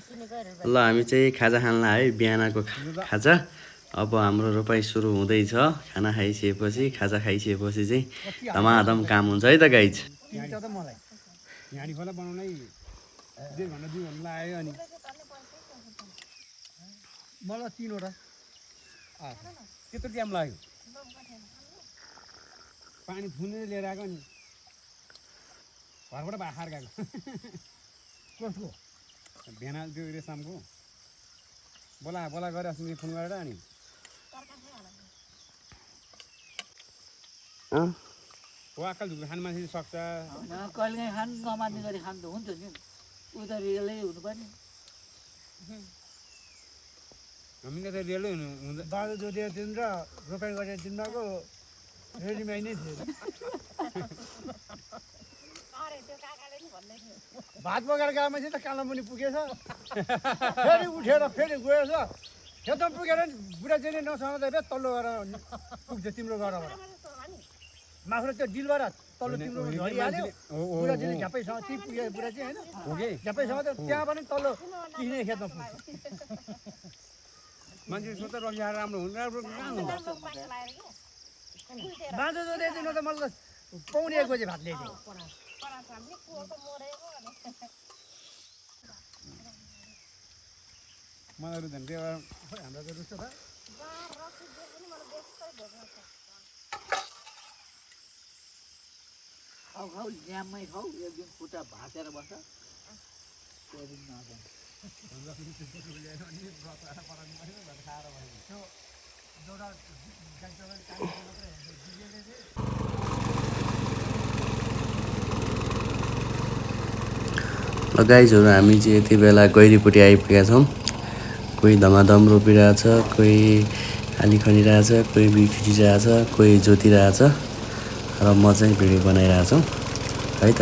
ल हामी चाहिँ खाजा खान आयो बिहानको खाजा। अब हाम्रो रोपाइ सुरु हुँदैछ। खाना खाइसकेपछि खाजा खाइसकेपछि चाहिँ धमाधम काम हुन्छ है त गाइज। मलाई 3 वटा त्यत्रो टाइम लाग्यो पानी फुनेर लिएर आएको नि घरबाट बाखर गएको कसको भेना त्यो रेसामको बोला गरेर अस्ति फोन गरेर अनि हो अक्कल झुक्रो खानु मान्छेले सक्छ कहिलेकाहीँ खानु नमान्ने गरी खानु त हुन्छ नि उता रियलै हुनुपर्ने हामीले त रेलै हुन्छ बाटो जोतेर दिनु र रोपाइ गरेर दिनुभएको रेडीमेड नै थियो भात पकाएर गएको मान्छे त कालो पनि पुगेछ फेरि उठेर फेरि गएछ खेतमा पुगेर बुढा चाहिँ नसमाउँदा फेरि तल्लो गरेर पुग्छ तिम्रो घरबाट माखुरा त्यो डिलबाट तल्लो तिम्रो झरिहाल्यो बुढा चाहिँ झ्यापैसँग ती पुगे बुढा चाहिँ होइन झ्यापैसँग त त्यहाँ पनि तल्लो किने खेतमा पुग्छ मान्छे सोच रक्सिएर राम्रो हुन्छ राम्रो कहाँ हुन्छ बाँझो जोते दिनु त मलाई पाउने 1 बजे भात ल्याइदियो मलाई रुदन त्यो हाम्रो त रुच्छ त खाऊ ड्याममै खाऊ एक दिन खुट्टा भाँचेर बस्छ त्यो दिन नजान्छ गाइजहरू हामी चाहिँ यति बेला गैरीपट्टि आइपुगेका छौँ। कोही धमाधम रोपिरहेछ, कोही आली खनिरहेछ, कोही बिउ छिटिरहेछ, कोही जोतिरहेछ र म चाहिँ भिडियो बनाइरहेछु है त।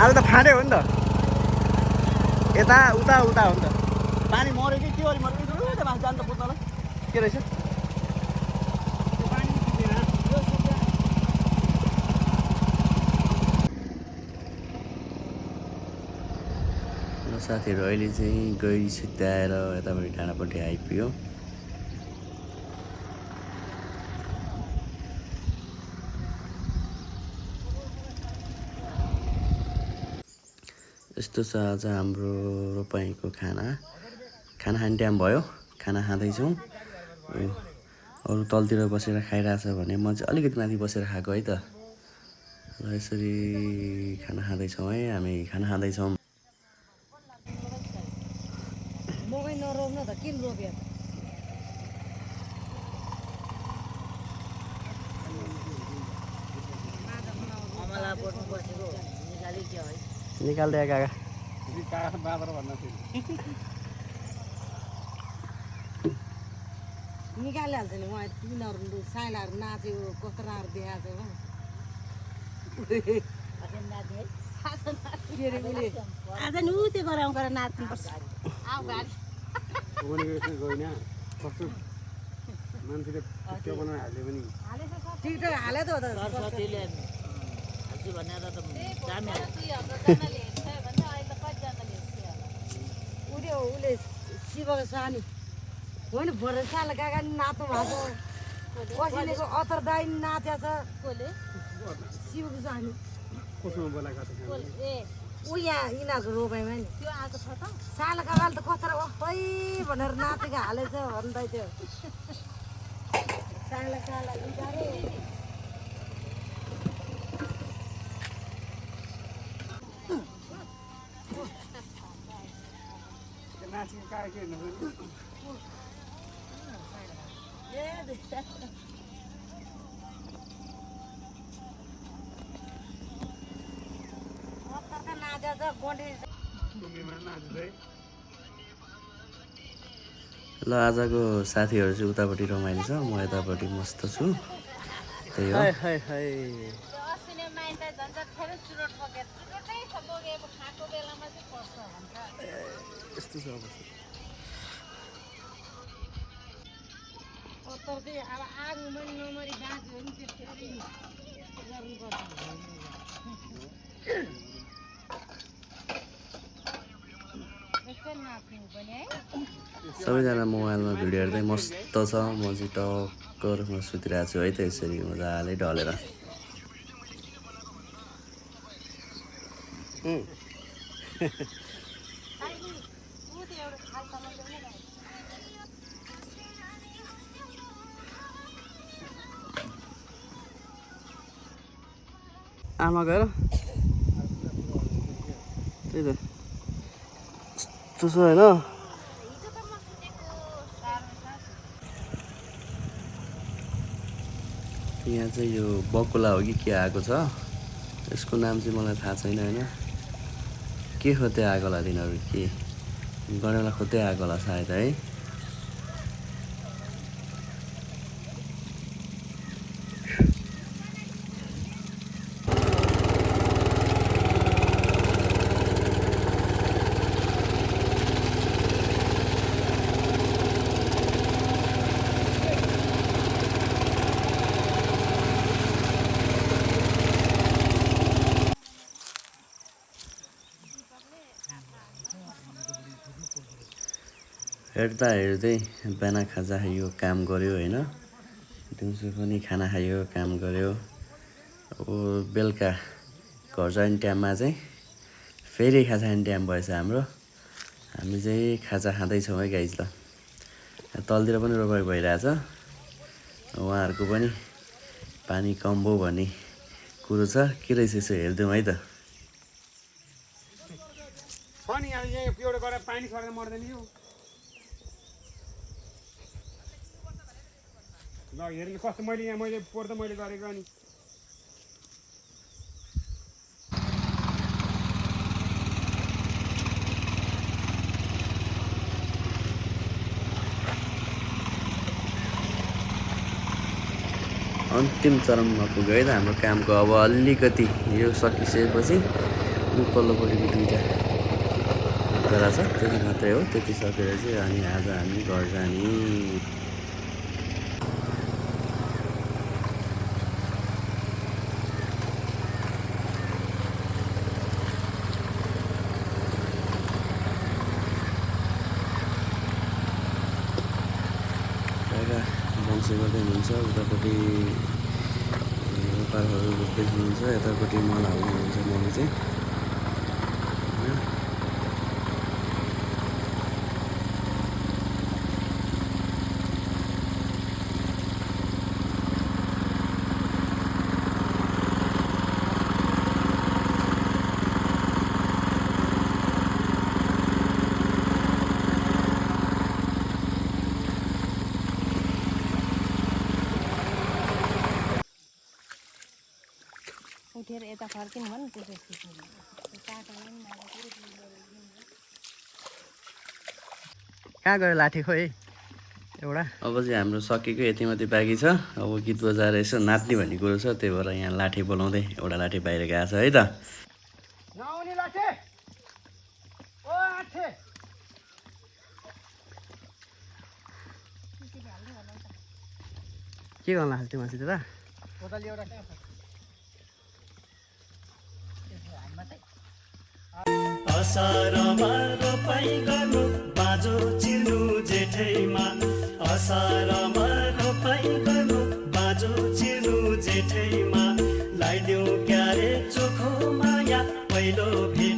आज त फाट्यो हो नि त यता उता उता हो नि त पानी मऱ्यो कि के मऱ्यो त मान्छे जानु त बुझ्नलाई के रहेछ साथीहरू अहिले चाहिँ गैरी सिद्धाएर यतापट्टि डाँडापट्टि आइपुग्यो यस्तो छ आज हाम्रो रोपाइँको खाना खाने टाइम भयो खाना खाँदैछौँ अरू तलतिर बसेर खाइरहेछ भने म चाहिँ अलिकति माथि बसेर खाएको है त र यसरी खाना खाँदैछौँ है हामी खाना खाँदैछौँ मकै नरोप्न त किन रोप्यो अमला बोर्डमा बसेको निकाल्यो क्या है निकाल्दै काका निकालिहाल्छ नि उहाँ तिनीहरू साइलाहरू नाचेको कत्राहरू देखाएको छ आज नि ऊ त्यो गराउँ नाच्नुपर्छ आऊ गाडी टिकटक हाले त हो त सरस्वतीले हाल्छु भनेर त दामी उसले शिवको सानी होइन भरे साल काका नि नाच्नु भएको छ कसिनेको अतर दाई नि नाचेको छ शिवको सानी ऊ यहाँ यिनीहरूको रोपाइमा नि त्यो आएको छ त साल काकाले त कत्रो ओहै भनेर नाचेको हालेछ भन्दै थियो साला साला बिचारे ल आजको साथीहरू चाहिँ उतापट्टि रमाइलो छ म यतापट्टि मस्त छु त्यही हो यस्तो छ अतर चाहिँ अब आगोमा नमरी बाँच्यो भने त्यसरी गर्नुपर्छ सबैजना मोबाइलमा भिडियो हेर्दै मस्त छ म चाहिँ टक्करमा सुतिरहेको छु है त यसरी मजाले ढलेर आमा गएर त्यही त यस्तो छ होइन यहाँ चाहिँ यो बकुला हो कि के आएको छ यसको नाम चाहिँ मलाई थाहा छैन होइन के खोज्दै आएको होला तिनीहरू के गनेला खोज्दै आएको होला सायद है हेर्दा हेर्दै बिहान खाजा खायो काम गऱ्यो होइन दिउँसो पनि खाना खायो काम गऱ्यो अब बेलुका घर जाने टाइममा चाहिँ फेरि खाजा खाने टाइम भएछ हाम्रो हामी चाहिँ खाजा खाँदैछौँ है गाइज ल तलतिर पनि रोपाइ भइरहेछ उहाँहरूको पनि पानी कम भयो भन्ने कुरो छ के रहेछ यसो हेरिदिउँ है त अनि अब यहाँ पिउडो गरेर पानी छोडेर मर्दैन यो ल हेर्नु कस्तो मैले यहाँ पोहोर त मैले गरेको अनि अन्तिम चरममा पुग्यो है त हाम्रो कामको अब अलिकति यो सकिसकेपछि यो पल्लोपट्टिको दुईवटा जरा छ त्यति मात्रै हो। त्यति सकेर चाहिँ अनि आज हामी घर जाने। बङ्से गर्दै हुनुहुन्छ उतापट्टि रोपारहरू रोप्दै हुनुहुन्छ यतापट्टि मल हाल्नुहुन्छ मम्मी चाहिँ होइन। उठेर यता फर्किनु भयो नि त्यसपछि कहाँ गयो लाठी खोइ एउटा। अब चाहिँ हाम्रो सकेको यति मात्रै बाँकी छ। अब गीत बजाएर यसो नाच्ने भन्ने कुरो छ त्यही भएर यहाँ लाठी बोलाउँदै एउटा लाठी बाहिर गएको छ है त। नआउने लाठे ओ आठे के गर्नु हाल्थ्यो मान्छे त कोदाली एउटा कहाँ छ? असारमा रोपाइ गर्नु बाँझो चिर्नु जेठैमा। असारमा रोपाइ गर्नु बाँझो चिर्नु जेठैमा। लगाइदेऊ क्यारे चोखो माया पहिलो भेट